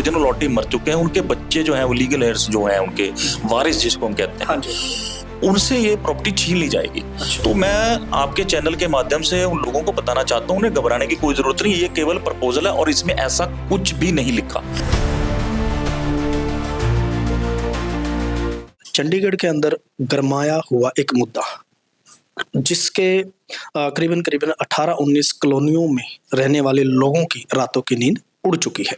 Original लॉटी मर चुके हैं, उनके बच्चे जो हैं वो लीगल हेयर्स जो हैं, उनके वारिस जिसको हम कहते हैं, उनसे ये प्रॉपर्टी छीन ली जाएगी। तो मैं आपके चैनल के माध्यम से उन लोगों को बताना चाहता हूँ, उन्हें घबराने की कोई जरूरत नहीं, ये केवल प्रपोजल है और इसमें ऐसा कुछ भी नहीं लिखा। चंडीगढ़ के अंदर गरमाया हुआ एक मुद्दा, जिसके करीबन 18-19 कॉलोनियों में रहने वाले लोगों की रातों की नींद उड़ चुकी है।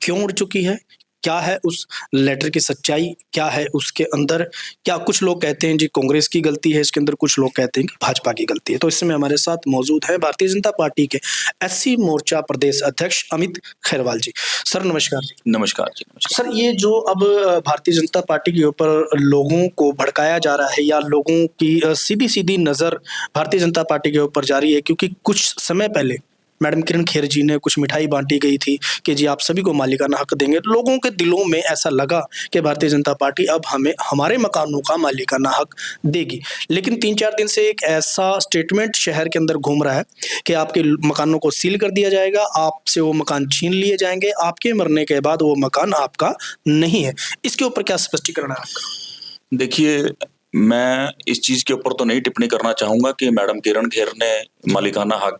क्यों उड़ चुकी है? क्या है उस लेटर की सच्चाई? क्या है उसके अंदर? क्या कुछ लोग कहते हैं जी कांग्रेस की गलती है इसके अंदर, कुछ लोग कहते हैं कि भाजपा की गलती है। तो इस समय हमारे साथ मौजूद है भारतीय जनता पार्टी के एससी मोर्चा प्रदेश अध्यक्ष अमित खैरवाल जी। सर नमस्कार जी। नमस्कार जी। सर, ये जो अब भारतीय जनता पार्टी के ऊपर लोगों को भड़काया जा रहा है या लोगों की सीधी सीधी नज़र भारतीय जनता पार्टी के ऊपर जा रही है, क्योंकि कुछ समय पहले मैडम किरण खेर जी ने कुछ मिठाई बांटी गई थी कि जी आप सभी को मालिकाना हक देंगे। लोगों के दिलों में ऐसा लगा कि भारतीय जनता पार्टी अब हमें हमारे मकानों का मालिकाना हक देगी। लेकिन 3-4 दिन से एक ऐसा स्टेटमेंट शहर के अंदर घूम रहा है कि आपके मकानों को सील कर दिया जाएगा, आपसे वो मकान छीन लिए जाएंगे, आपके मरने के बाद वो मकान आपका नहीं है। इसके ऊपर क्या स्पष्टीकरण है आपका? देखिए, मैं इस चीज के ऊपर तो नहीं टिप्पणी करना चाहूंगा कि मैडम किरण खेर ने मालिकाना हक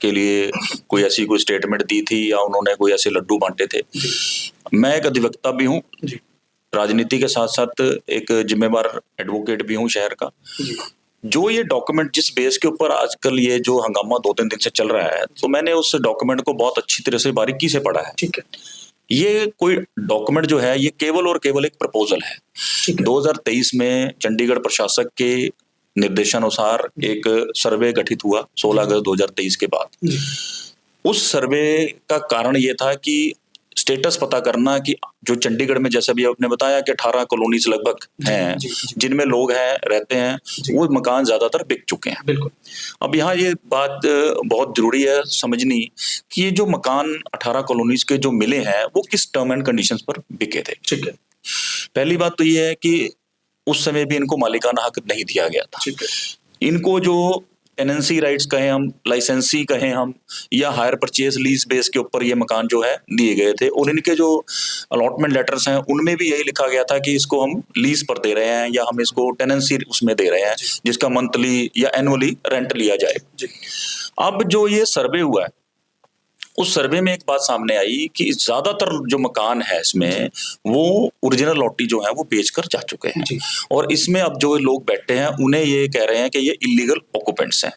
के लिए कोई ऐसी कोई स्टेटमेंट दी थी या उन्होंने कोई ऐसे लड्डू बांटे थे। मैं एक अधिवक्ता भी हूँ, राजनीति के साथ साथ एक जिम्मेवार एडवोकेट भी हूँ शहर का। जो ये डॉक्यूमेंट जिस बेस के ऊपर आजकल ये जो हंगामा 2-3 दिन से चल रहा है, तो मैंने उस डॉक्यूमेंट को बहुत अच्छी तरह से बारीकी से पढ़ा है। ठीक है। ये कोई डॉक्यूमेंट जो है ये केवल और केवल एक प्रपोजल है। 2023 में चंडीगढ़ प्रशासक के निर्देशानुसार एक सर्वे गठित हुआ 16 अगस्त 2023 के बाद। उस सर्वे का कारण ये था कि स्टेटस पता करना कि जो चंडीगढ़ में, जैसे भी आपने बताया कि 18 कॉलोनीज लगभग हैं जिनमें लोग हैं रहते हैं, वो मकान ज्यादातर बिक चुके हैं। बिल्कुल। अब यहाँ ये बात बहुत जरूरी है समझनी कि ये जो मकान 18 कॉलोनीज के जो मिले हैं वो किस टर्म एंड कंडीशंस पर बिके थे। ठीक है। पहली बात तो ये है कि उस समय भी इनको मालिकाना हक नहीं दिया गया था। ठीक है। इनको जो टेनेंसी राइट्स कहें हम, लाइसेंसी कहें हम, या हायर परचेज लीज बेस के ऊपर ये मकान जो है दिए गए थे, और इनके जो अलॉटमेंट लेटर्स हैं उनमें भी यही लिखा गया था कि इसको हम लीज पर दे रहे हैं या हम इसको टेनेंसी उसमें दे रहे हैं जिसका मंथली या एनुअली रेंट लिया जाए। अब जो ये सर्वे हुआ है, उस सर्वे में एक बात सामने आई कि ज्यादातर जो मकान है इसमें वो ओरिजिनल लॉटी जो है वो बेचकर जा चुके हैं, और इसमें अब जो लोग बैठे हैं उन्हें ये कह रहे हैं कि ये इलीगल ऑक्यूपेंट्स हैं।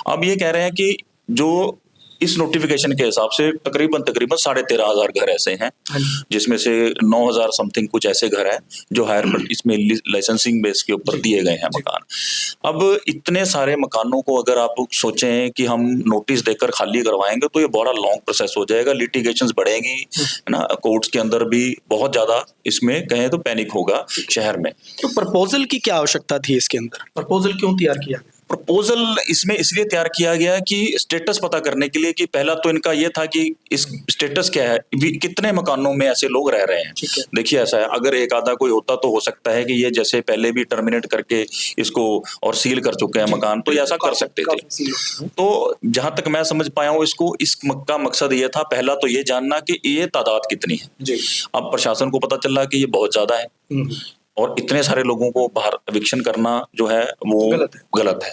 अब ये कह रहे हैं कि जो इस नोटिफिकेशन के हिसाब से तकरीबन 13,500 घर ऐसे हैं, जिसमें से 9,000 समथिंग कुछ ऐसे घर हैं जो हायर इसमें लाइसेंसिंग बेस के ऊपर दिए गए हैं मकान। अब इतने सारे मकानों को अगर आप सोचें कि हम नोटिस देकर खाली करवाएंगे तो ये बड़ा लॉन्ग प्रोसेस हो जाएगा, लिटिगेशंस बढ़ेंगी, है ना, कोर्ट्स के अंदर भी बहुत ज्यादा इसमें कहें तो पैनिक होगा शहर में। तो प्रपोजल की क्या आवश्यकता थी इसके अंदर? प्रपोजल क्यों तैयार किया? प्रपोजल इसमें इसलिए तैयार किया गया कि स्टेटस पता करने के लिए कि पहला तो इनका ये था कि इस स्टेटस क्या है, कितने मकानों में ऐसे लोग रह रहे हैं। देखिए ऐसा है, अगर एक आधा कोई होता तो हो सकता है कि ये जैसे पहले भी टर्मिनेट करके इसको और सील कर चुके हैं मकान, तो ये ऐसा कर सकते थे। तो जहां तक मैं समझ पाया हूँ इसको, इसका मकसद ये था, पहला तो ये जानना कि ये तादाद कितनी है। अब प्रशासन को पता चला कि ये बहुत ज्यादा है और इतने सारे लोगों को बाहर एविक्शन करना जो है वो गलत है।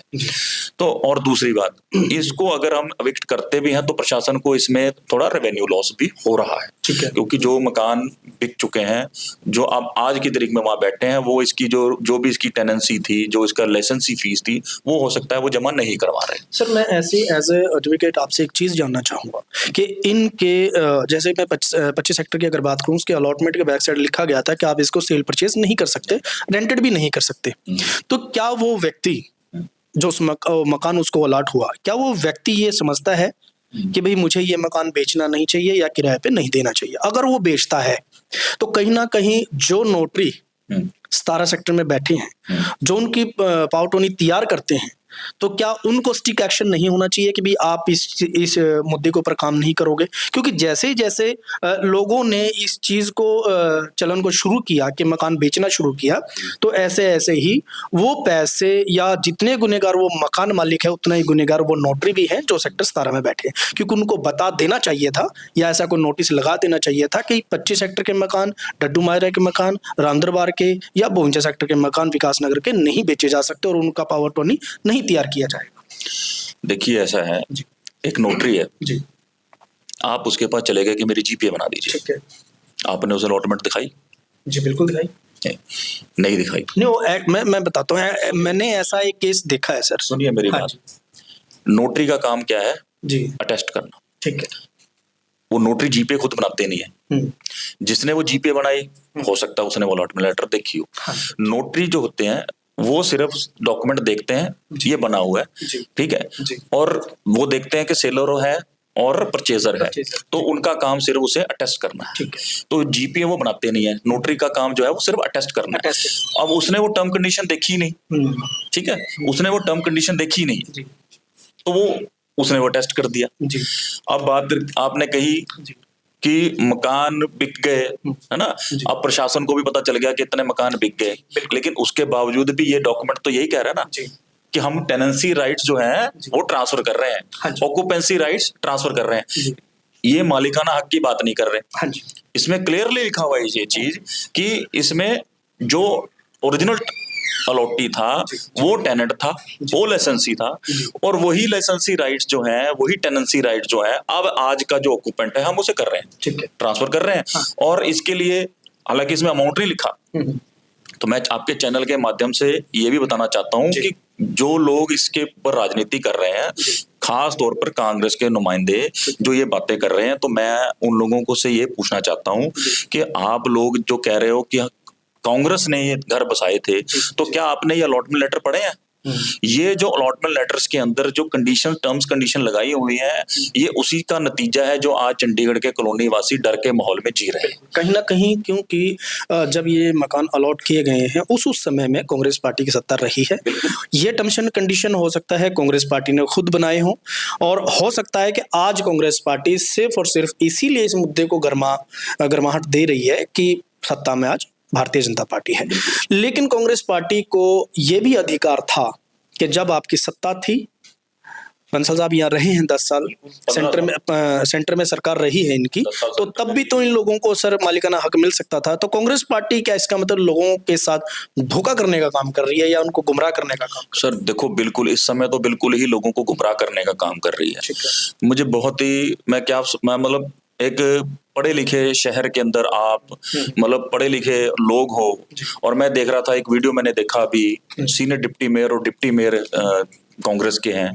तो और दूसरी बात, इसको अगर हम एविक्ट करते भी हैं तो प्रशासन को इसमें थोड़ा रेवेन्यू लॉस भी हो रहा है, क्योंकि जो मकान बिक चुके हैं, जो आप आज की तारीख में वहां बैठे हैं, वो इसकी जो भी इसकी टेनेंसी थी, जो इसका लाइसेंसी फीस थी, वो हो सकता है वो जमा नहीं करवा रहे। सर, मैं ऐसे एज ए एडवोकेट आपसे एक चीज जानना चाहूंगा कि इनके जैसे मैं 25 सेक्टर की अगर बात करूं, उसके अलॉटमेंट के बैक साइड लिखा गया था कि आप इसको सेल परचेज नहीं कर सकते, रेंटेड भी नहीं कर सकते। तो क्या वो व्यक्ति जो उस मकान उसको अलॉट हुआ, क्या वो व्यक्ति ये समझता है कि भाई मुझे ये मकान बेचना नहीं चाहिए या किराए पे नहीं देना चाहिए? अगर वो बेचता है तो कहीं ना कहीं जो नोटरी 17 सेक्टर में बैठे हैं, जो उनकी पावटोनी तैयार करते हैं, तो क्या उनको स्टिक एक्शन नहीं होना चाहिए कि भी आप इस मुद्दे के ऊपर काम नहीं करोगे? क्योंकि जैसे जैसे लोगों ने इस चीज को चलन को शुरू किया कि मकान बेचना शुरू किया, तो ऐसे ऐसे ही वो पैसे या जितने गुनहगार वो मकान मालिक है उतना ही गुनहगार वो नोटरी भी हैं जो सेक्टर 17 में बैठे हैं, क्योंकि उनको बता देना चाहिए था या ऐसा कोई नोटिस लगा देना चाहिए था कि 25 सेक्टर के मकान, डड्डू मायरा के मकान, रामदरबार के या बोइंचा सेक्टर के मकान विकास नगर के नहीं बेचे जा सकते और उनका पावर टोनी नहीं तैयार किया जाएगा। देखिए ऐसा है, एक नोटरी है जी, आप उसके पास चले गए कि मेरी जीपीए बना दीजिए, ठीक है आपने उसे अलॉटमेंट दिखाई? जी, बिल्कुल दिखाई नहीं दिखाई। नहीं। वो मैं बताता हूँ, मैंने ऐसा एक केस देखा है सर। सुनिए मेरी हाँ बात, नोटरी का काम क्या है? जी, अटेस्ट करना। ठीक है। वो नोटरी जीपे खुद बनाते नहीं है, जिसने वो जीपे बनाई हो सकता है उसने वो अलॉटमेंट लेटर देखी हो। हाँ, नोटरी जो होते हैं वो सिर्फ डॉक्यूमेंट देखते हैं ये बना हुआ है, जी, ठीक है, जी, और वो देखते हैं कि सेलर है और परचेजर है, परचेजर, तो उनका काम सिर्फ उसे अटेस्ट करना है। ठीक है। तो जीपीए वो बनाते नहीं है, नोटरी का काम जो है वो सिर्फ अटेस्ट करना है। अटेस्ट। अब उसने वो टर्म कंडीशन देखी नहीं, ठीक है, उसने वो टर्म कंडीशन देखी नहीं, जी, तो वो उसने वो टेस्ट कर दिया। जी, अब बात आपने कही जी, कि मकान बिक गए, है ना, जी। अब प्रशासन को भी पता चल गया कि इतने मकान बिक गए, लेकिन उसके बावजूद भी ये डॉक्यूमेंट तो यही कह रहा है ना जी, कि हम टेनेंसी राइट्स जो हैं वो ट्रांसफर कर रहे हाँ हैं, जी। ऑक्यूपेंसी राइट्स ट्रांसफर कर रहे हैं, जी, ये मालिकाना हक की बात नहीं कर रहे। हाँ जी, इसमें क्लियरली लिखा हुआ है ये चीज कि इसमें जो ओरिजिनल अलॉटी था वो टेनेंट था, वो लाइसेंसी था, और वही लाइसेंसी राइट्स जो हैं वही टेनेंसी राइट्स जो है अब आज का जो ऑक्यूपेंट है हम उसे कर रहे हैं, ठीक है। ट्रांसफर कर रहे हैं। हाँ। और इसके लिए हालांकि इसमें अमाउंट नहीं लिखा, तो मैं आपके चैनल के माध्यम से ये भी बताना चाहता हूँ कि जो लोग इसके ऊपर राजनीति कर रहे हैं, खास तौर पर कांग्रेस के नुमाइंदे जो ये बातें कर रहे हैं, तो मैं उन लोगों को से ये पूछना चाहता हूँ कि आप लोग जो कह रहे हो कि कांग्रेस ने ये घर बसाए थे, तो क्या आपने ये अलॉटमेंट लेटर पढ़े हैं? ये जो अलॉटमेंट लेटर्स के अंदर जो कंडीशन टर्म्स कंडीशन लगाई हुई है, ये उसी का नतीजा है जो आज चंडीगढ़ के कॉलोनी वासी डर के माहौल में जी रहे हैं। कहीं ना कहीं, क्योंकि जब ये मकान अलॉट किए गए हैं उस समय में कांग्रेस पार्टी की सत्ता रही है। ये टर्म्स एंड कंडीशन हो सकता है कांग्रेस पार्टी ने खुद बनाए हों, और हो सकता है कि आज कांग्रेस पार्टी सिर्फ और सिर्फ इसीलिए इस मुद्दे को गर्माहट दे रही है कि सत्ता में आज भारतीय जनता पार्टी है। लेकिन कांग्रेस पार्टी को यह भी अधिकार था कि जब आपकी सत्ता थी, बंसल साहब यहाँ रहे हैं 10 साल, सेंटर में सरकार रही है इनकी, तो तब भी तो इन लोगों को सर मालिकाना हक मिल सकता था। तो कांग्रेस पार्टी क्या इसका मतलब लोगों के साथ धोखा करने का काम कर रही है या उनको गुमराह करने का काम? सर देखो, बिल्कुल इस समय तो बिल्कुल ही लोगों को गुमराह करने का काम कर रही है। मुझे बहुत ही मैं मतलब एक पढ़े लिखे शहर के अंदर आप मतलब पढ़े लिखे लोग हो, और मैं देख रहा था एक वीडियो मैंने देखा अभी, सीनियर डिप्टी मेयर और डिप्टी मेयर कांग्रेस के हैं,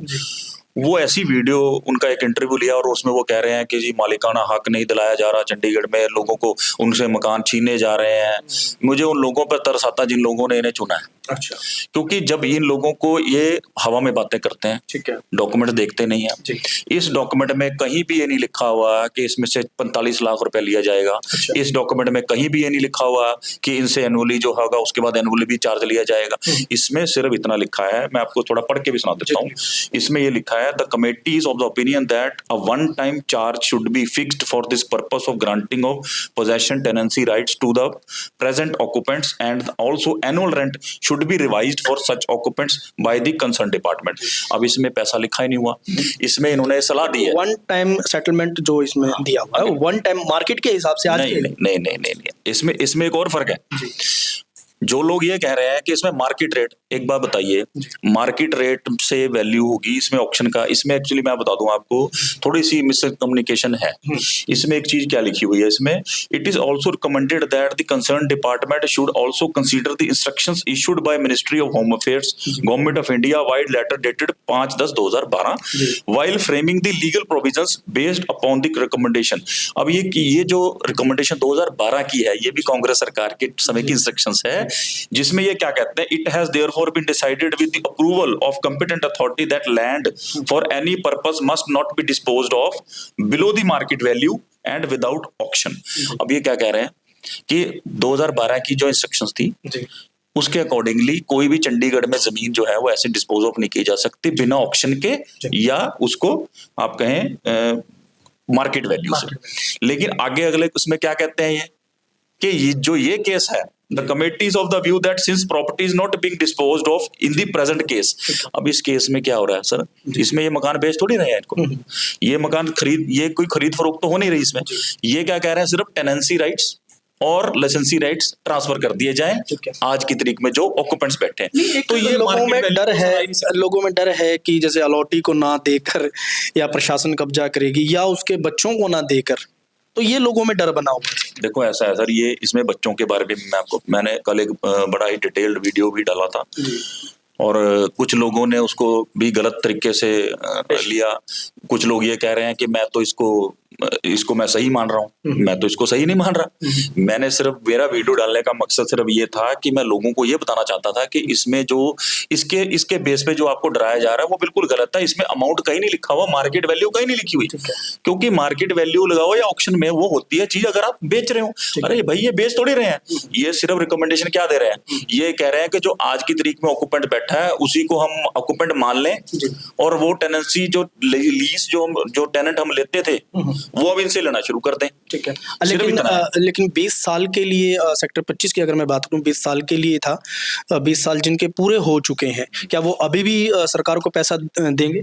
वो ऐसी वीडियो उनका एक इंटरव्यू लिया और उसमें वो कह रहे हैं कि जी मालिकाना हक नहीं दिलाया जा रहा चंडीगढ़ में, लोगों को उनसे मकान छीने जा रहे हैं। मुझे उन लोगों पर तरस आता जिन लोगों ने इन्हें चुना है। अच्छा, क्योंकि जब इन लोगों को ये हवा में बातें करते हैं, ठीक है, डॉक्यूमेंट देखते नहीं है। इस डॉक्यूमेंट में कहीं भी ये नहीं लिखा हुआ कि इसमें से 45 लाख रुपए लिया जाएगा। अच्छा। इस डॉक्यूमेंट में कहीं भी ये नहीं लिखा हुआ कि इनसे एनुअली जो होगा उसके बाद एनुअली भी चार्ज लिया जाएगा। इसमें सिर्फ इतना लिखा है, मैं आपको थोड़ा पढ़ के भी सुना देता हूँ। इसमें ये लिखा है, the committee is of the opinion that a one time charge should be fixed for this purpose of granting of possession tenancy rights to the present occupants and also annual rent should be revised for such occupants by the concern department. अब इसमें पैसा लिखा ही नहीं हुआ, इसमें इन्होंने सलाह दी है। वन टाइम सेटलमेंट जो इसमें दिया हुआ है, वन टाइम मार्केट के हिसाब से आज नहीं, इसमें एक और फर्क है। जो लोग ये कह रहे हैं कि इसमें मार्केट रेट, एक बात बताइए, मार्केट रेट से वैल्यू होगी इसमें ऑक्शन का, इसमें एक्चुअली मैं बता दूं आपको थोड़ी सी मिसकम्युनिकेशन है। इसमें एक चीज क्या लिखी हुई है, इसमें it is also recommended that the concern department should also consider the instructions issued by ministry of home affairs government of India vide letter dated 5/10/2012 while framing the legal provisions based upon the recommendation. अब ये जो recommendation 2012 की है, ये भी कांग्रेस सरकार के समय की इंस्ट्रक्शंस है, जिसमें ये क्या कहते हैं, it has therefore been decided with the approval of competent authority that land for any purpose must not be disposed of below the market value and without auction. अब ये क्या कह रहे हैं कि 2012 की जो इंस्ट्रक्शंस थी उसके अकॉर्डिंगली कोई भी चंडीगढ़ में जमीन जो है वो ऐसे डिस्पोज ऑफ नहीं की जा सकती बिना ऑक्शन के, या उसको आप कहें मार्केट वैल्यू से। लेकिन आगे अगले उसमें क्या कहते हैं ये, कि ये केस है, the committees of the view that since property is not being disposed of in the present case. अब इस केस में क्या हो रहा है सर, इसमें ये मकान बेच थोड़ी रहे हैं इनको, ये मकान ये कोई खरीद फरोख्त तो हो नहीं रही इसमें। ये क्या कह रहे हैं, सिर्फ टेनेंसी राइट्स और लाइसेंसी राइट्स ट्रांसफर कर दिए जाएं आज की तारीख में जो ऑक्यूपेंट्स बैठे हैं। तो ये लोगों में डर है कि जैसे अलॉटी को ना देकर या प्रशासन कब्जा करेगी या उसके बच्चों को ना देकर, तो ये लोगों में डर बना हुआ है। देखो ऐसा है सर, ये इसमें बच्चों के बारे में मैंने कल एक बड़ा ही डिटेल्ड वीडियो भी डाला था, और कुछ लोगों ने उसको भी गलत तरीके से लिया। कुछ लोग ये कह रहे हैं कि मैं तो इसको मैं सही मान रहा हूँ, मैं तो इसको सही नहीं मान रहा। मैंने सिर्फ, मेरा वीडियो डालने का मकसद सिर्फ ये था कि मैं लोगों को ये बताना चाहता था कि इसमें जो इसके बेस पे जो आपको डराया जा रहा है वो बिल्कुल गलत है। इसमें अमाउंट कहीं नहीं लिखा हुआ, मार्केट वैल्यू कहीं नहीं लिखी हुई, क्योंकि मार्केट वैल्यू लगाओ या ऑक्शन में वो होती है चीज अगर आप बेच रहे हो। अरे भाई ये बेच थोड़ी रहे हैं, ये सिर्फ रिकमेंडेशन क्या दे रहे हैं, ये कह रहे हैं कि जो आज की तारीख में ऑक्यूपेंट बैठा है उसी को हम ऑक्यूपेंट मान लें, और वो टेनेंसी जो लीज जो टेनेंट हम लेते थे वो अब इनसे लेना शुरू कर दें। ठीक है, लेकिन 20 साल के लिए सेक्टर 25 की अगर मैं बात करूं, 20 साल के लिए था, 20 साल जिनके पूरे हो चुके हैं, क्या वो अभी भी सरकार को पैसा देंगे?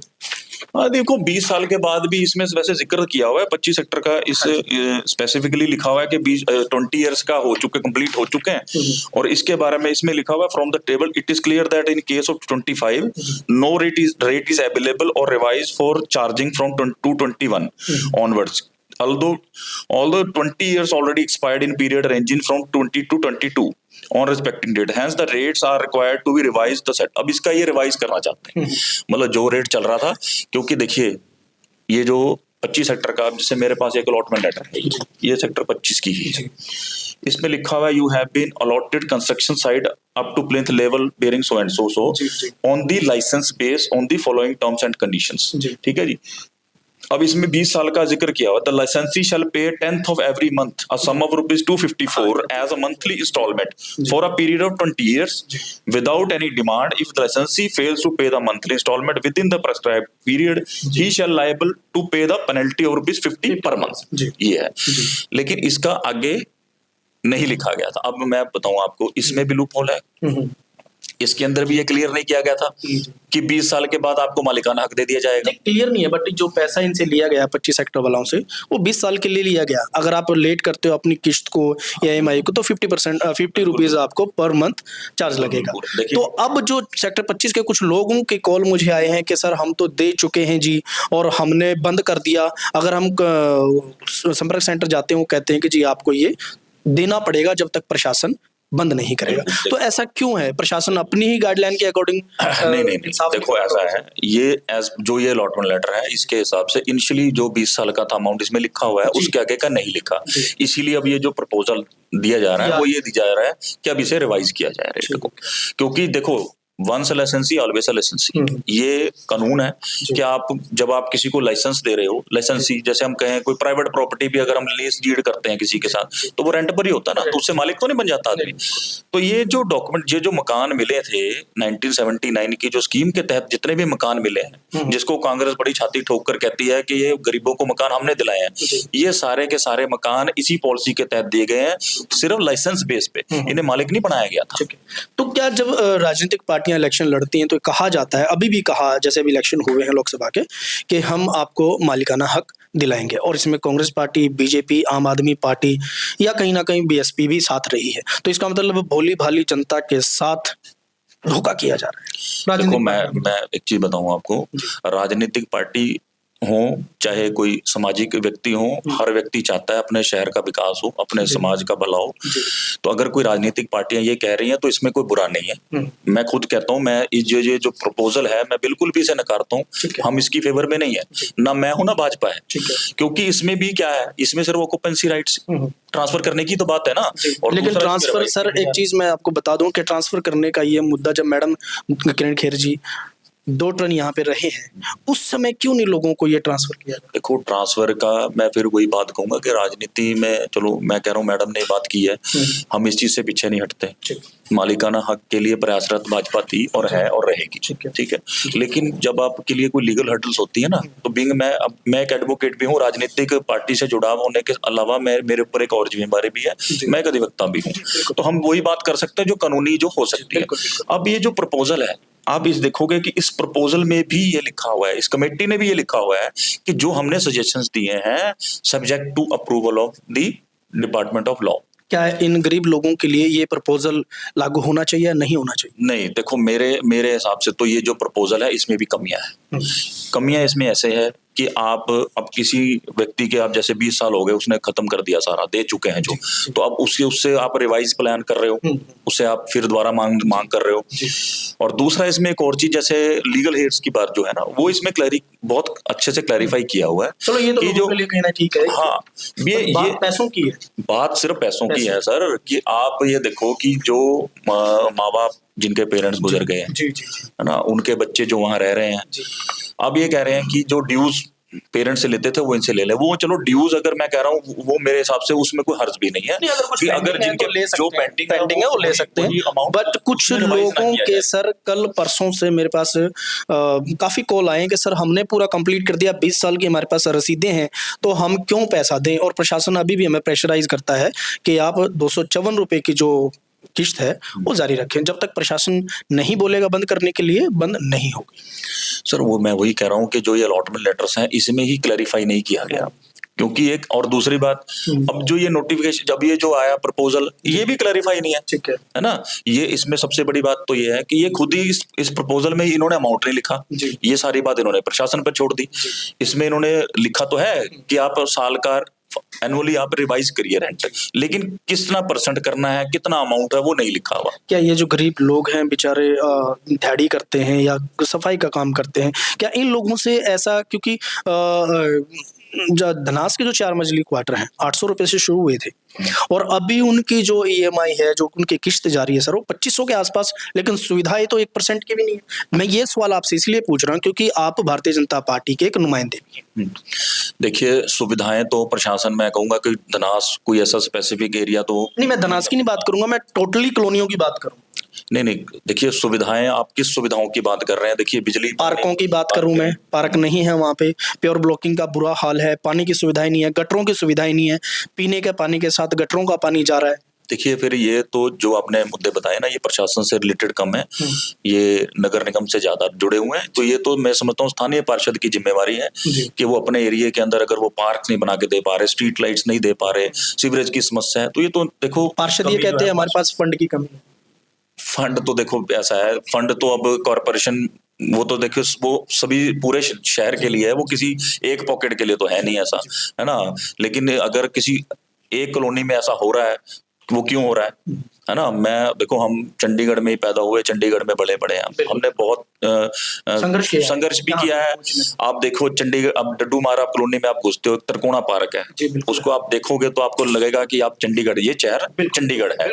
देखो 20 साल के बाद भी इसमें वैसे जिक्र किया हुआ है 25 सेक्टर का, इस स्पेसिफिकली लिखा हुआ है कि 20 ईयर्स का हो चुके, कंप्लीट हो चुके हैं। और इसके बारे में इसमें लिखा हुआ है, from the table it is clear that in case of 25 no rate is available और revise for charging from 221 onwards, although 20 years already expired in period ranging from 20 to 22 on respecting date, hence the rates are required to be revised the set। अब इसका ये revise करना चाहते हैं, मतलब जो rate चल रहा था, क्योंकि देखिए ये जो 25 सेक्टर का, जिससे मेरे पास एक अलॉटमेंट लेटर है, ये सेक्टर 25 की ही है, इसमें लिखा हुआ है you have been allotted construction site up to plinth level bearing so and so on the license base on the following terms and conditions. ठीक है जी। अब इसमें 20 साल का जिक्र किया हुआ, द लाइसेंसी शैल पे 10th of every month a sum of ₹254 as a monthly installment for a period of 20 years without any demand. If the licensee fails to pay the monthly installment within the prescribed period, he shall liable to pay the penalty of ₹50 per month। ये है, लेकिन इसका आगे नहीं लिखा गया था। अब मैं बताऊं आपको, इसमें भी लूप होल है, इसके अंदर भी ये क्लियर नहीं किया गया था कि 20 साल के बाद आपको मालिकाना हक दे दिया जाएगा। क्लियर नहीं है, बट जो पैसा इनसे लिया गया 25 सेक्टर वालों से, वो 20 साल के लिए लिया गया। अगर आप लेट करते हो अपनी किस्त को या EMI को, तो 50 रुपीज आपको पर मंथ चार्ज लगेगा। तो अब जो सेक्टर 25 के कुछ लोगों के कॉल मुझे आए हैं कि सर हम तो दे चुके हैं जी, और हमने बंद कर दिया। अगर हम संपर्क सेंटर जाते हैं, वो कहते हैं कि जी आपको ये देना पड़ेगा जब तक प्रशासन बंद नहीं करेगा। तो ऐसा क्यों है? प्रशासन अपनी ही गाइडलाइन के अकॉर्डिंग नहीं देखो ऐसा है, ये जो ये अलॉटमेंट लेटर है, इसके हिसाब से इनिशियली जो 20 साल का था अमाउंट इसमें लिखा हुआ है, उसके आगे का नहीं लिखा। इसीलिए अब ये जो प्रपोजल दिया जा रहा है वो ये दिया जा रहा है कि अब इसे रिवाइज किया जाए रेट को, क्योंकि देखो वंस लाइसेंसी ऑलवेज लाइसेंसी, ये कानून है कि आप जब आप किसी को लाइसेंस दे रहे हो, लाइसेंसी जैसे हम कहें कोई प्राइवेट प्रॉपर्टी भी अगर हम लीज डीड करते हैं किसी के साथ, तो वो रेंट पर ही होता है ना, तो उससे मालिक तो नहीं बन जाता आदमी। तो ये जो डॉक्यूमेंट, ये जो मकान मिले थे 1979 की जो स्कीम के तहत जितने भी मकान मिले हैं, जिसको कांग्रेस बड़ी छाती ठोक कर कहती है कि ये गरीबों को मकान हमने दिलाए हैं, ये सारे के सारे मकान इसी पॉलिसी के तहत दिए गए हैं, सिर्फ लाइसेंस बेस पे, इन्हें मालिक नहीं बनाया गया था। तो क्या जब राजनीतिक पार्टियां इलेक्शन लड़ती हैं तो कहा जाता है, अभी भी कहा जैसे अभी इलेक्शन हुए हैं लोकसभा के, कि हम आपको मालिकाना हक दिलाएंगे, और इसमें कांग्रेस पार्टी, बीजेपी, आम आदमी पार्टी या कहीं ना कहीं बीएसपी भी साथ रही है। तो इसका मतलब भोली भाली जनता के साथ धोखा किया जा रहा है। देखो मैं एक चीज बताऊं आपको, राजनीतिक पार्टी हो चाहे कोई सामाजिक व्यक्ति हो, हर व्यक्ति चाहता है अपने शहर का विकास हो, अपने समाज का भला हो। तो अगर कोई राजनीतिक पार्टियां ये कह रही हैं तो इसमें कोई बुरा नहीं है। मैं खुद कहता हूं, मैं ये जो प्रपोजल है मैं बिल्कुल भी इसे नकारता हूं। हम इसकी फेवर में नहीं है, ना मैं हूं ना भाजपा है, क्योंकि इसमें भी क्या है, इसमें सिर्फ ऑक्यूपेंसी राइट्स ट्रांसफर करने की तो बात है ना। और लेकिन ट्रांसफर सर, एक चीज मैं आपको बता दूं कि ट्रांसफर करने का ये मुद्दा जब मैडम किरण खेर जी 2 टर्न यहाँ पे रहे हैं, उस समय क्यों नहीं लोगों को ये ट्रांसफर किया? देखो ट्रांसफर का मैं फिर वही बात कहूंगा कि राजनीति में, चलो मैं कह रहा हूँ मैडम ने बात की है, हम इस चीज से पीछे नहीं हटते। मालिकाना हक के लिए प्रयासरत भाजपा थी और है और रहेगी, ठीक है। लेकिन जब आपके लिए कोई लीगल हर्डल्स होती है ना, तो बिंग मैं एक एडवोकेट भी हूँ, राजनीतिक पार्टी से जुड़ाव होने के अलावा मेरे ऊपर एक और जिम्मेदारी भी है, मैं एक अधिवक्ता भी हूँ। तो हम वही बात कर सकते हैं जो कानूनी जो हो सकती है। अब ये जो प्रपोजल है, आप इस देखोगे कि इस प्रपोजल में भी ये लिखा हुआ है, इस कमेटी ने भी ये लिखा हुआ है कि जो हमने सजेशंस दिए हैं subject to approval of the department of law. क्या इन गरीब लोगों के लिए ये प्रपोजल लागू होना चाहिए या नहीं होना चाहिए? नहीं, देखो मेरे हिसाब से तो ये जो प्रपोजल है इसमें भी कमियां हैं। कमियां इसमें ऐसे है कि आप अब किसी व्यक्ति के, आप जैसे 20 साल हो गए, उसने खत्म कर दिया सारा, दे चुके हैं जो, तो अब उससे आप रिवाइज प्लान कर रहे हो, उससे आप फिर दोबारा मांग कर रहे हो। और दूसरा इसमें एक और चीज, जैसे लीगल हेड्स की बात जो है ना, वो इसमें बहुत अच्छे से क्लैरिफाई किया हुआ है। चलो ये तो लोगों के लिए कहना ठीक है। हाँ, ये पैसों की है, बात सिर्फ पैसों की है सर, कि आप ये देखो कि जो माँ बाप जिनके पेरेंट्स गुजर गए हैं, है ना, उनके बच्चे जो वहां रह रहे हैं, अब ये कह रहे हैं कि जो ड्यूज पेरेंट्स से लेते थे वो इनसे ले ले। वो चलो ड्यूज अगर मैं कह रहा हूँ, वो मेरे हिसाब से उसमें कोई हर्ज भी नहीं है, कि अगर जिनके जो पेंडिंग है वो ले सकते हैं। बट कुछ लोगों के सर कल परसों से मेरे पास काफी कॉल आए कि सर हमने पूरा कंप्लीट कर दिया, 20 साल की हमारे पास रसीदें हैं, तो हम क्यों पैसा दें? और प्रशासन अभी भी हमें प्रेशराइज करता है कि आप 254 रुपए की जो किस्त है वो जारी रखें। जब तक प्रशासन नहीं बोलेगा बंद करने के लिए, बंद नहीं होगी। सर वो मैं वही कह रहा हूँ कि जो ये अलॉटमेंट लेटर्स हैं इसमें ही क्लैरिफाई नहीं किया गया, क्योंकि एक और दूसरी बात, अब जो ये नोटिफिकेशन, जब ये जो आया प्रपोजल, ये भी क्लैरिफाई नहीं है, ठीक है ना। ये इसमें सबसे बड़ी बात तो ये है कि ये खुद ही इस प्रपोजल में इन्होंने अमाउंट नहीं लिखा, ये सारी बात इन्होंने प्रशासन पर छोड़ दी। इसमें इन्होंने लिखा तो है कि आप साल का एनुअली आप रिवाइज करिए रेंट, लेकिन कितना परसेंट करना है, कितना अमाउंट है, वो नहीं लिखा हुआ। क्या ये जो गरीब लोग हैं बेचारे दिहाड़ी करते हैं या सफाई का काम करते हैं, क्या इन लोगों से ऐसा, क्योंकि धनास के जो 4 मंजिली क्वार्टर हैं 800 रुपए से शुरू हुए थे, और अभी उनकी जो EMI है, जो उनकी किस्त जारी है सर, वो 2500 के आसपास, लेकिन सुविधाएं तो 1% की भी नहीं है। मैं ये सवाल आपसे इसलिए पूछ रहा हूँ क्योंकि आप भारतीय जनता पार्टी के एक नुमाइंदे भी हैं। देखिए सुविधाएं तो प्रशासन, मैं कहूंगा कि धनास कोई ऐसा स्पेसिफिक एरिया तो नहीं, मैं धनास की नहीं बात करूंगा, मैं टोटली कॉलोनियों की बात करूँ। नहीं, देखिए सुविधाएं, आप किस सुविधाओं की बात कर रहे हैं? देखिए बिजली, पार्कों की बात करूं मैं, पार्क नहीं है वहाँ पे, प्योर ब्लॉकिंग का बुरा हाल है, पानी की सुविधाएं नहीं है, गटरों की सुविधाएं नहीं है, पीने के पानी के साथ गटरों का पानी जा रहा है। देखिए फिर ये तो जो आपने मुद्दे बताए ना, ये प्रशासन से रिलेटेड कम है, ये नगर निगम से ज्यादा जुड़े हुए हैं। तो ये तो मैं समझता हूँ स्थानीय पार्षद की जिम्मेवारी है कि वो अपने एरिया के अंदर अगर वो पार्क नहीं बना के दे पा रहे, स्ट्रीट लाइट्स नहीं दे पा रहे, सीवरेज की समस्या है, तो ये तो देखो पार्षद ये कहते हैं हमारे पास फंड की कमी है। फंड तो देखो ऐसा है, फंड तो अब कॉर्पोरेशन, वो तो देखियो वो सभी पूरे शहर के लिए है, वो किसी एक पॉकेट के लिए तो है नहीं ऐसा, है ना। लेकिन अगर किसी एक कॉलोनी में ऐसा हो रहा है, वो क्यों हो रहा है ना। मैं देखो, हम चंडीगढ़ में ही पैदा हुए, चंडीगढ़ में बड़े बड़े हैं, हमने बहुत संघर्ष भी किया है। आप देखो चंडीगढ़, अब डड्डू मारा कॉलोनी में आप घुसते हो, त्रिकोणा पार्क है, उसको आप देखोगे तो आपको लगेगा कि आप चंडीगढ़, ये शहर चंडीगढ़ है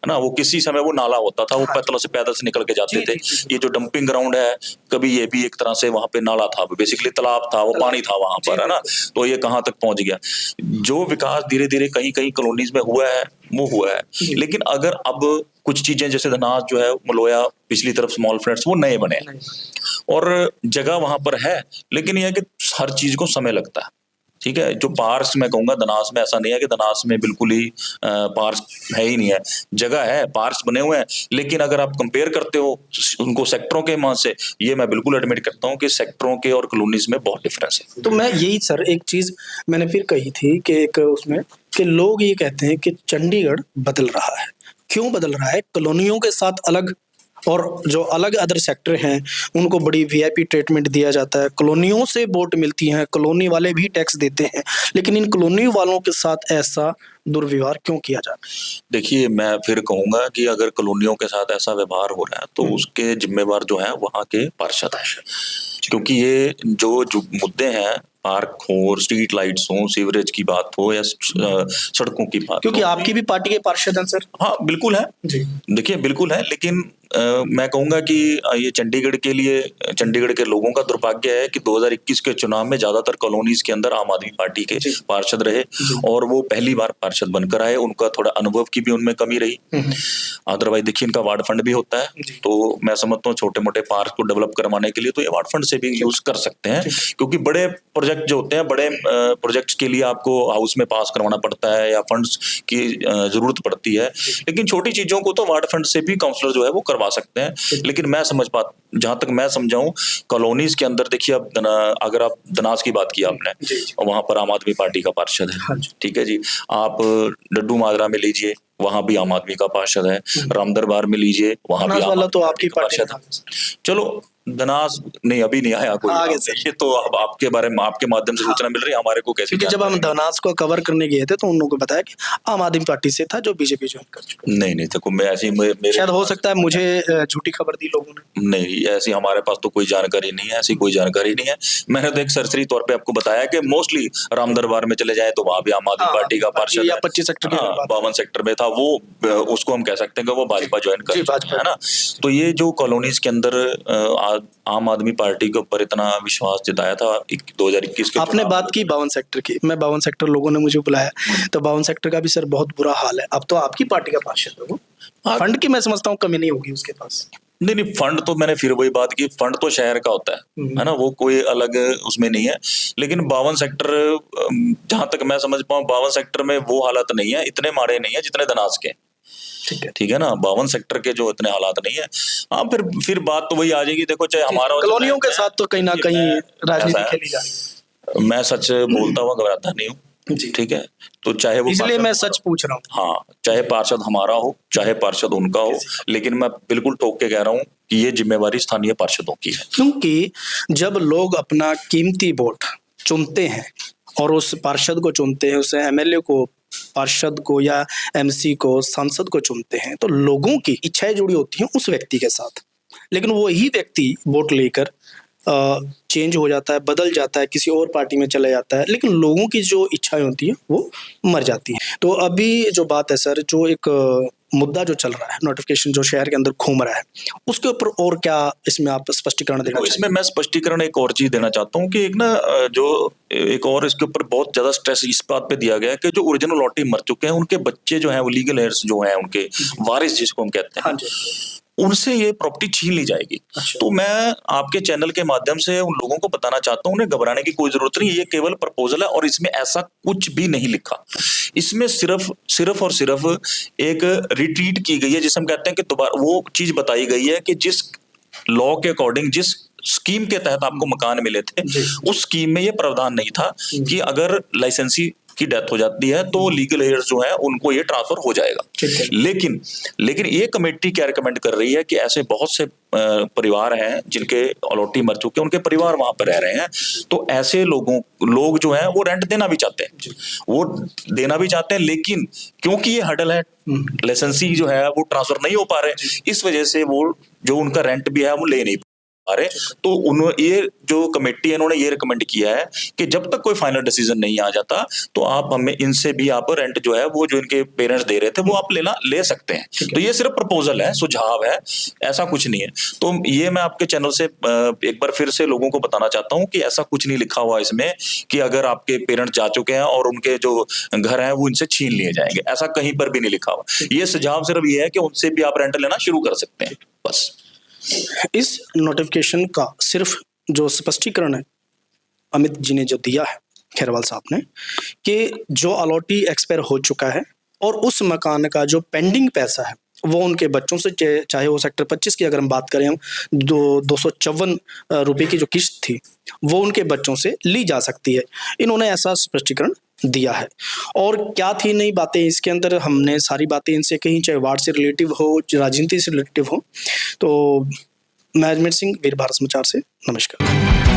ना। वो किसी समय वो नाला होता था, वो पैदल से निकल के जाते थे। ये जो डंपिंग ग्राउंड है, कभी ये भी एक तरह से वहां पे नाला था, बेसिकली तालाब था, वो पानी था वहां पर, है ना। तो ये कहाँ तक पहुंच गया। जो विकास धीरे धीरे कहीं कहीं कॉलोनीज में हुआ है वो हुआ है, लेकिन अगर अब कुछ चीजें जैसे धनास जो है, मलोया पिछली तरफ स्मॉल फ्लैट्स वो नए बने और जगह वहां पर है, लेकिन यह है कि हर चीज को समय लगता है, ठीक है। जो पार्क्स मैं कहूंगा धनास में ऐसा नहीं है कि धनास में बिल्कुल ही पार्क है ही नहीं है, जगह है, पार्क्स बने हुए हैं, लेकिन अगर आप कंपेयर करते हो उनको सेक्टरों के मान से, ये मैं बिल्कुल एडमिट करता हूँ कि सेक्टरों के और कॉलोनीज में बहुत डिफरेंस है। तो मैं यही सर एक चीज मैंने फिर कही थी कि एक उसमें कि लोग ये कहते हैं कि चंडीगढ़ बदल रहा है। क्यों बदल रहा है? कॉलोनियों के साथ अलग, और जो अलग अदर सेक्टर हैं उनको बड़ी VIP ट्रीटमेंट दिया जाता है, कॉलोनियों से वोट मिलती हैं, कॉलोनी वाले भी टैक्स देते हैं, लेकिन इन कॉलोनी वालों के साथ ऐसा दुर्व्यवहार क्यों किया जा रहा है? देखिए मैं फिर कहूंगा कि अगर कॉलोनियों के साथ ऐसा व्यवहार हो रहा है तो उसके जिम्मेवार जो है वहाँ के पार्षद हैं, क्योंकि ये जो मुद्दे हैं, पार्क हो, स्ट्रीट लाइट्स हो, सीवरेज की बात हो या सड़कों की बात, क्योंकि आपकी भी पार्टी के पार्षद हैं सर। हाँ बिल्कुल है जी, देखिए बिल्कुल है, लेकिन मैं कहूंगा कि ये चंडीगढ़ के लिए, चंडीगढ़ के लोगों का दुर्भाग्य है कि 2021 के चुनाव में ज्यादातर कॉलोनीज के अंदर आम आदमी पार्टी के पार्षद रहे और वो पहली बार पार्षद बनकर आए। उनका थोड़ा अनुभव की भी उनमें कमी रही। अदरवाइज देखिए इनका वार्ड फंड भी होता है, तो मैं समझता हूँ छोटे मोटे पार्क को डेवलप करवाने के लिए तो ये वार्ड फंड से भी यूज कर सकते हैं, क्योंकि बड़े प्रोजेक्ट जो होते हैं, बड़े प्रोजेक्ट्स के लिए आपको हाउस में पास करवाना पड़ता है या फंड्स की जरूरत पड़ती है, लेकिन छोटी चीजों को तो वार्ड फंड से भी काउंसलर जो है वो करवा सकते हैं। लेकिन मैं जहां तक मैं समझाऊं, कॉलोनीज के अंदर देखिए, अब अगर आप दनास की बात की आपने, वहां पर आम आदमी पार्टी का पार्षद है, ठीक है जी। आप डड्डू माजरा में लीजिए, वहां भी आम आदमी का पार्षद है। रामदरबार में लीजिए, वहां भी आम तो आपकी पार्षद है। चलो दनास नहीं, अभी नहीं आया कोई, ये तो अब आपके बारे में, आपके माध्यम से सूचना मिल रही है, हमारे को कैसे? क्योंकि जब हम दनास को कवर करने गए थे तो उन लोगों को बताया कि आम आदमी पार्टी से था जो बीजेपी ज्वाइन कर चुका। नहीं देखो, मैं ऐसी शायद हो सकता है मुझे झूठी खबर दी लोगों ने। नहीं, ऐसी हमारे पास तो कोई जानकारी नहीं है, ऐसी कोई जानकारी नहीं है। मैंने तो एक सरसरी तौर पे आपको बताया कि मोस्टली राम दरबार में चले जाए तो वहां भी आम आदमी पार्टी का पार्षद या 25 सेक्टर 52 सेक्टर में था, वो उसको हम कह सकते हैं कि वो भाजपा ज्वाइन कर चुका है ना। तो ये जो कॉलोनीज के अंदर आम आदमी पार्टी के ऊपर इतना विश्वास जताया था 2021 के, आपने बात की 52 सेक्टर की, मैं 52 सेक्टर लोगों ने मुझे बुलाया, तो 52 सेक्टर का भी सर बहुत बुरा हाल है। अब तो आपकी पार्टी का पार्षद हो, फंड की मैं समझता हूँ कमी नहीं होगी उसके पास। नहीं, फंड तो मैंने फिर वही बात की, फंड तो शहर का होता है ना, वो कोई अलग उसमें नहीं है। लेकिन 52 सेक्टर, जहां तक मैं समझ पाऊँ, 52 सेक्टर में वो हालात नहीं है, इतने माड़े नहीं है जितने दनास के। ठीक है ना, 52 सेक्टर के जो इतने हालात नहीं है। हाँ, फिर बात तो वही आ जाएगी। देखो, चाहे हमारा कॉलोनियों के साथ तो कहीं ना कहीं राजनीति खेली जा रही है। मैं सच बोलता हुआ घबराता नहीं हूँ, ठीक है। तो चाहे वो, इसलिए मैं सच पूछ रहा हूँ। हाँ, चाहे पार्षद हमारा हो, चाहे पार्षद उनका हो, लेकिन मैं बिल्कुल ठोक के कह रहा हूँ कि ये जिम्मेवारी स्थानीय पार्षदों की है। क्योंकि जब लोग अपना कीमती वोट चुनते हैं और उस पार्षद को चुनते हैं, उस एमएलए को, पार्षद को या एमसी को, सांसद को चुनते हैं, तो लोगों की इच्छाएं जुड़ी होती हैं उस व्यक्ति के साथ। लेकिन वही व्यक्ति वोट लेकर चेंज हो जाता है, बदल जाता है, किसी और पार्टी में चला जाता है, लेकिन लोगों की जो इच्छाएं होती हैं वो मर जाती हैं। तो अभी जो बात है सर, जो एक मुद्दा जो चल रहा है, नोटिफिकेशन जो शहर के अंदर घूम रहा है, उसके ऊपर और क्या इसमें आप स्पष्टीकरण देना? इसमें मैं स्पष्टीकरण एक और चीज देना चाहता हूँ कि एक और इसके ऊपर बहुत ज्यादा स्ट्रेस इस बात पे दिया गया है कि जो ओरिजिनल लॉटरी मर चुके हैं, उनके बच्चे जो हैं, वो लीगल हेयर्स जो हैं, उनके वारिस जिसको हम कहते हैं, उनसे ये प्रॉपर्टी छीन ली जाएगी। तो मैं आपके चैनल के माध्यम से उन लोगों को बताना चाहता हूँ, उन्हें घबराने की कोई जरूरत नहीं। ये केवल प्रपोजल है और इसमें ऐसा कुछ भी नहीं लिखा। इसमें सिर्फ और सिर्फ एक रिट्रीट की गई है, जिसे हम कहते हैं कि दोबारा वो चीज बताई गई है कि जिस लॉ के अकॉर्डिंग, जिस स्कीम के तहत आपको मकान मिले थे, उस स्कीम में ये प्रावधान नहीं था कि अगर लाइसेंसी की डेथ हो जाती है तो लीगल हेयर्स जो है उनको ये ट्रांसफर हो जाएगा। लेकिन ये कमेटी क्या रिकमेंड कर रही है कि ऐसे बहुत से परिवार हैं जिनके अलॉटी मर चुके हैं, उनके परिवार वहां पर रह रहे हैं, तो ऐसे लोग जो हैं वो रेंट देना भी चाहते हैं, लेकिन क्योंकि ये हडल है, लाइसेंसी जो है वो ट्रांसफर नहीं हो पा रहे, इस वजह से वो जो उनका रेंट भी है वो ले नहीं रहे। तो ये जो कमेटी है, इन्होंने ये रिकमेंड किया है कि जब तक कोई फाइनल डिसीजन नहीं आ जाता तो आप हमें इनसे भी आप रेंट जो है वो जो इनके पेरेंट्स दे रहे थे वो आप ले सकते हैं। तो ये सिर्फ प्रपोजल है, सुझाव है, ऐसा कुछ नहीं है। तो ये मैं आपके चैनल से एक बार फिर से लोगों को बताना चाहता हूँ कि ऐसा कुछ नहीं लिखा हुआ इसमें कि अगर आपके पेरेंट्स जा चुके हैं और उनके जो घर हैं वो इनसे छीन लिए जाएंगे, ऐसा कहीं पर भी नहीं लिखा हुआ। ये सुझाव सिर्फ ये है कि उनसे भी आप रेंट लेना शुरू कर सकते हैं, बस। इस नोटिफिकेशन का सिर्फ जो स्पष्टीकरण है अमित जी ने जो दिया है, खेरवाल साहब ने, कि जो अलॉटी एक्सपायर हो चुका है और उस मकान का जो पेंडिंग पैसा है वो उनके बच्चों से, चाहे वो सेक्टर 25 की अगर हम बात करें, हम 254 रुपए की जो किस्त थी वो उनके बच्चों से ली जा सकती है। इन्होंने ऐसा स्पष्टीकरण दिया है। और क्या थी नई बातें इसके अंदर, हमने सारी बातें इनसे कहीं, चाहे वार्ड से रिलेटिव हो, राजनीति से रिलेटिव हो। तो मैं अजमेर सिंह, वीर भारत समाचार से, नमस्कार।